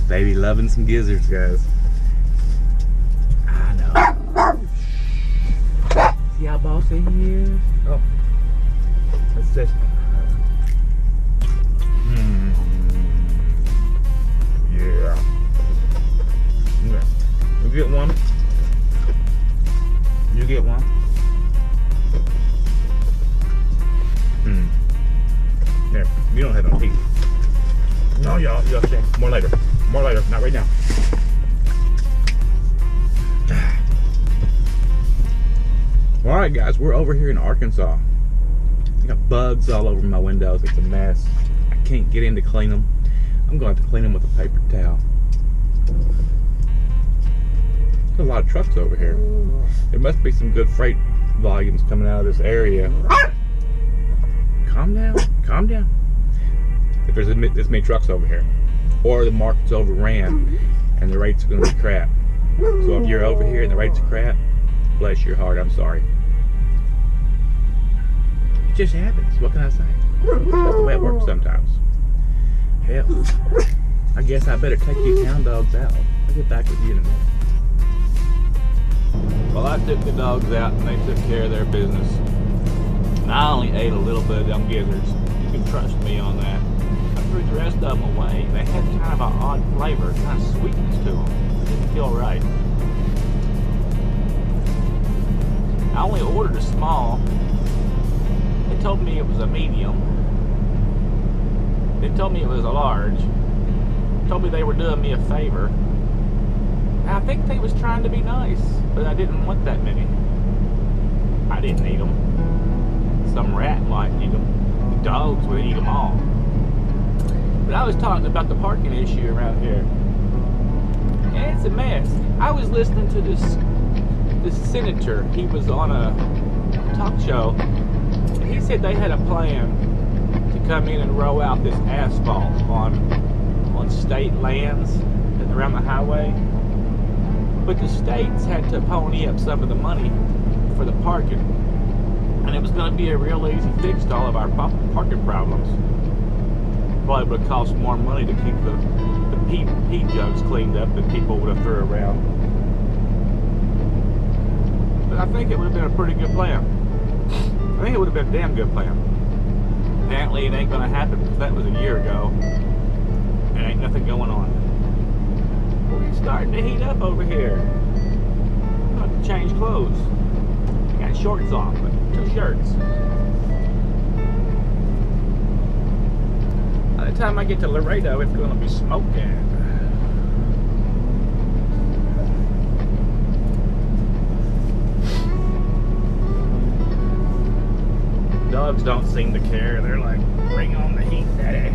Baby loving some gizzards, guys. I know. See how bossy he is? Oh. What's this? Yeah. Okay. You get one. You get one. There. You don't have no teeth. No, y'all stay. More later. More later, not right now. Alright guys, we're over here in Arkansas. I got bugs all over my windows. It's a mess. I can't get in to clean them. I'm going to have to clean them with a paper towel. There's a lot of trucks over here. There must be some good freight volumes coming out of this area. Calm down, calm down. If there's this many trucks over here, or the market's overran and the rates are going to be crap. So if you're over here and the rates are crap, bless your heart, I'm sorry. It just happens. What can I say? That's the way it works sometimes. Hell, I guess I better take these hound dogs out. I'll get back with you in a minute. Well, I took the dogs out and they took care of their business. And I only ate a little bit of them gizzards. You can trust me on that. I threw the rest of them away. They had kind of an odd flavor, kind of sweetness to them. It didn't feel right. I only ordered a small. They told me it was a medium. They told me it was a large. They told me they were doing me a favor. And I think they was trying to be nice, but I didn't want that many. I didn't eat them. Some rat might eat them. The dogs would eat them all. But I was talking about the parking issue around here. And it's a mess. I was listening to this senator. He was on a talk show. And he said they had a plan to come in and roll out this asphalt on state lands and around the highway. But the states had to pony up some of the money for the parking. And it was going to be a real easy fix to all of our parking problems. Probably would have cost more money to keep the pee jugs cleaned up than people would have threw around. But I think it would have been a pretty good plan. I think it would have been a damn good plan. Apparently it ain't going to happen because that was a year ago. And ain't nothing going on. Well, it's starting to heat up over here. I'm going to have to change clothes. I got shorts on, but 2 shirts. By the time I get to Laredo, it's going to be smoking. Dogs don't seem to care. They're like, bring on the heat, daddy.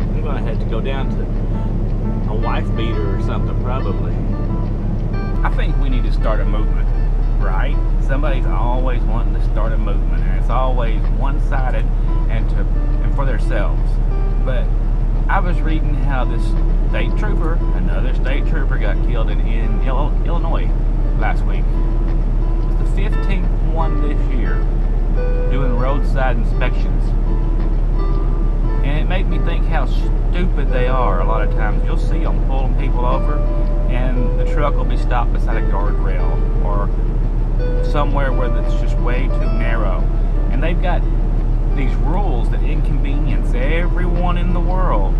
I'm going to have to go down to a wife beater or something, probably. I think we need to start a movement. Right? Somebody's always wanting to start a movement, and it's always one-sided and for themselves. But I was reading how this state trooper, another state trooper, got killed in Illinois last week. It was the 15th one this year doing roadside inspections. And it made me think how stupid they are. A lot of times you'll see them pulling people over, and the truck will be stopped beside a guardrail or somewhere where it's just way too narrow. And they've got these rules that inconvenience everyone in the world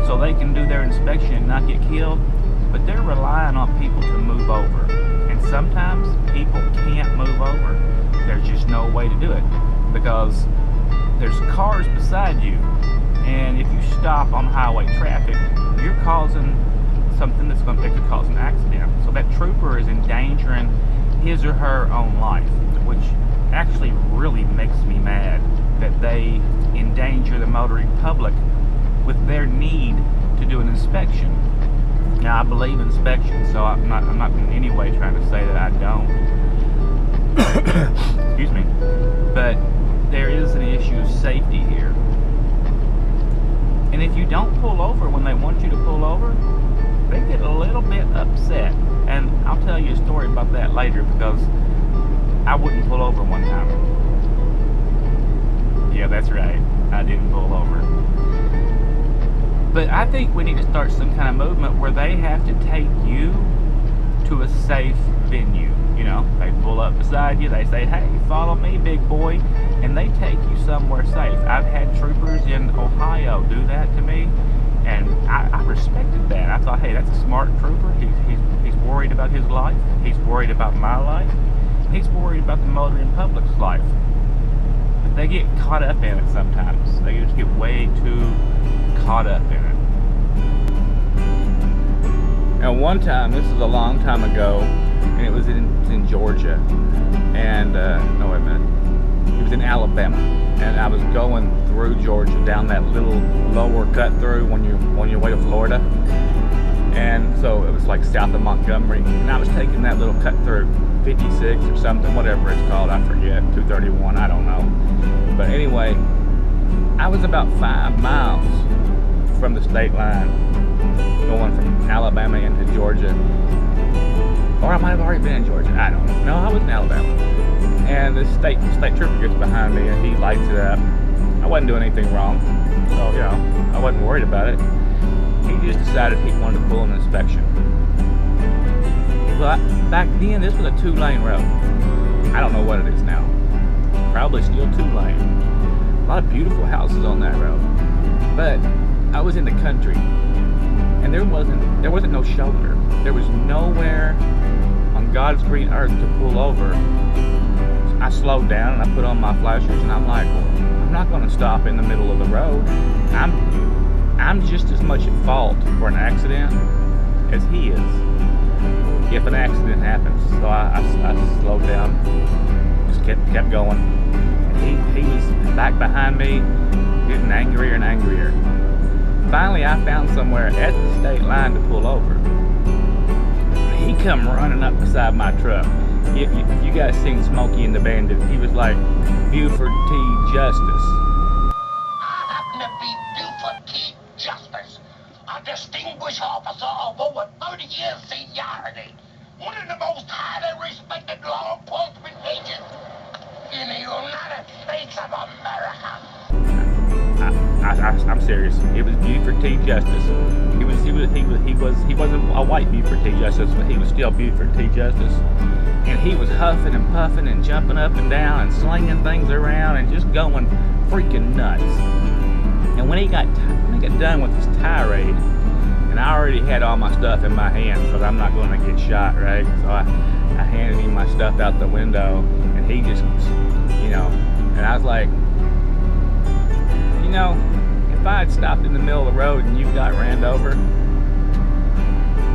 so they can do their inspection and not get killed, but they're relying on people to move over. And sometimes people can't move over. There's just no way to do it because there's cars beside you, and if you stop on highway traffic, you're causing something that could cause an accident. So that trooper is endangering his or her own life, which actually really makes me mad that they endanger the motoring public with their need to do an inspection. Now, I believe in inspection, so I'm not in any way trying to say that I don't. Excuse me. But there is an issue of safety here. And if you don't pull over when they want you to pull over, they get a little bit upset. And I'll tell you a story about that later, because I wouldn't pull over one time. Yeah, that's right. I didn't pull over. But I think we need to start some kind of movement where they have to take you to a safe venue. You know, they pull up beside you, they say, hey, follow me, big boy, and they take you somewhere safe. I've had troopers in Ohio do that to me, and I respected that. I thought, hey, that's a smart trooper. He's worried about his life. He's worried about my life. He's worried about the motoring public's life. But they get caught up in it sometimes. They just get way too caught up in it. Now, one time, this is a long time ago, and it was in Georgia, and no, wait a minute, it was in Alabama, and I was going through Georgia down that little lower cut through when you're on your way to Florida, and so it was like south of Montgomery, and I was taking that little cut through 56 or something, whatever it's called, I forget, 231, I don't know, but anyway, I was about 5 miles from the state line, going from Alabama into Georgia. Or I might have already been in Georgia. I don't know. No, I was in Alabama. And the state trooper gets behind me and he lights it up. I wasn't doing anything wrong. So, you know, I wasn't worried about it. He just decided he wanted to pull an inspection. Well, back then, this was a 2-lane road. I don't know what it is now. Probably still 2-lane. A lot of beautiful houses on that road. But I was in the country. And there wasn't no shoulder. There was nowhere on God's green earth to pull over. I slowed down and I put on my flashers and I'm like, well, I'm not going to stop in the middle of the road. I'm just as much at fault for an accident as he is if an accident happens. So I slowed down, just kept going. And he was back behind me, getting angrier and angrier. Finally, I found somewhere at the state line to pull over. He come running up beside my truck. If you guys seen Smokey and the Bandit, he was like Buford T. Justice. I happen to be Buford T. Justice, a distinguished officer of over 30 years seniority, one of the most highly respected law enforcement agents in the United States of America. I'm serious. It was Buford T. Justice. He wasn't a white Buford T. Justice, but he was still Buford T. Justice. And he was huffing and puffing and jumping up and down and slinging things around and just going freaking nuts. And when he got done with his tirade, and I already had all my stuff in my hands because I'm not going to get shot, right? So I handed him my stuff out the window, and he just, you know, and I was like, you know, if I had stopped in the middle of the road and you got ran over,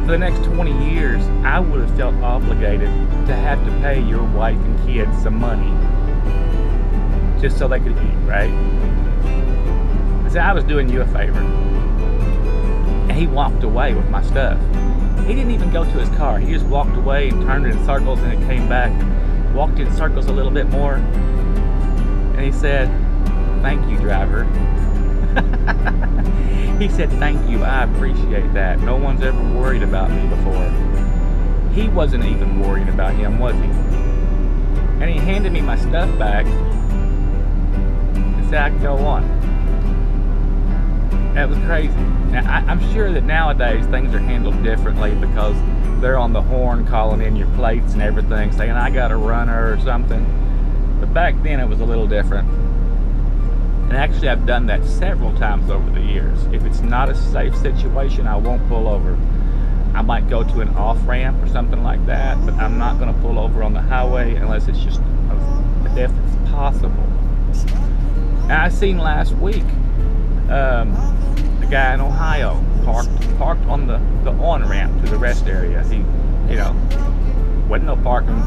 for the next 20 years, I would have felt obligated to have to pay your wife and kids some money just so they could eat, right? I said, I was doing you a favor. And he walked away with my stuff. He didn't even go to his car. He just walked away and turned in circles, and it came back. Walked in circles a little bit more. And he said, thank you, driver. He said, thank you, I appreciate that. No one's ever worried about me before. He wasn't even worried about him, was he? And he handed me my stuff back and said I could go on. That was crazy. Now, I'm sure that nowadays things are handled differently because they're on the horn calling in your plates and everything, saying I got a runner or something. But back then it was a little different. And actually I've done that several times over the years. If it's not a safe situation, I won't pull over. I might go to an off-ramp or something like that, but I'm not going to pull over on the highway unless it's just, if it's possible. And I seen last week, a guy in Ohio parked on the on-ramp to the rest area. He, you know, wasn't no parking.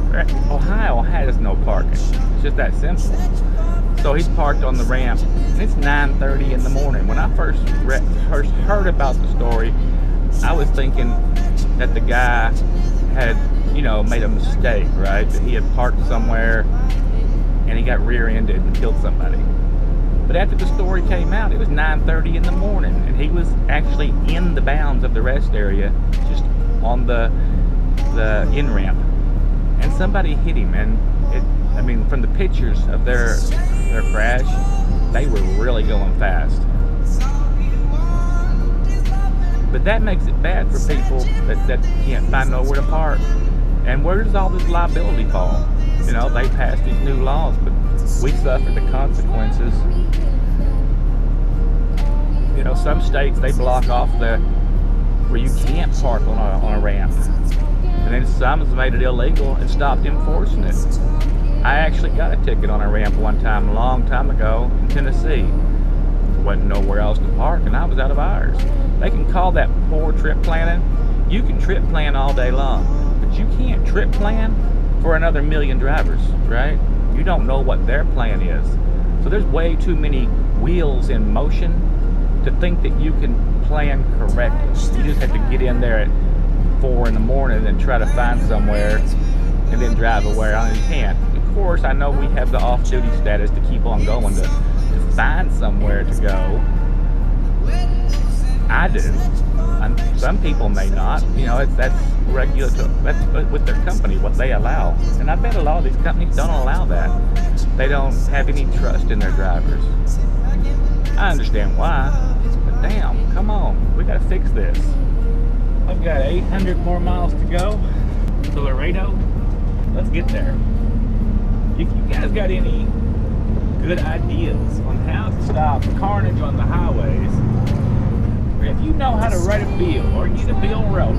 Ohio has no parking. It's just that simple. So he's parked on the ramp, and it's 9:30 in the morning. When I first heard about the story, I was thinking that the guy had, you know, made a mistake, right? That he had parked somewhere and he got rear-ended and killed somebody. But after the story came out, it was 9:30 in the morning, and he was actually in the bounds of the rest area, just on the in-ramp, and somebody hit him. And I mean, from the pictures of their crash, they were really going fast. But that makes it bad for people that can't find nowhere to park. And where does all this liability fall? You know, they passed these new laws, but we suffer the consequences. You know, some states, they block off where you can't park on a ramp. And then some has made it illegal and stopped enforcing it. I actually got a ticket on a ramp one time, a long time ago in Tennessee. There wasn't nowhere else to park, and I was out of hours. They can call that poor trip planning. You can trip plan all day long, but you can't trip plan for another million drivers, right? You don't know what their plan is. So there's way too many wheels in motion to think that you can plan correctly. You just have to get in there at 4 in the morning and try to find somewhere and then drive away. You can't. Of course, I know we have the off-duty status to keep on going to find somewhere to go. I do. Some people may not. You know, that's regulatory. That's with their company, what they allow. And I bet a lot of these companies don't allow that. They don't have any trust in their drivers. I understand why, but damn, come on, we gotta fix this. I've got 800 more miles to go to Laredo. Let's get there. If you guys got any good ideas on how to stop carnage on the highways, or if you know how to write a bill or get a bill wrote,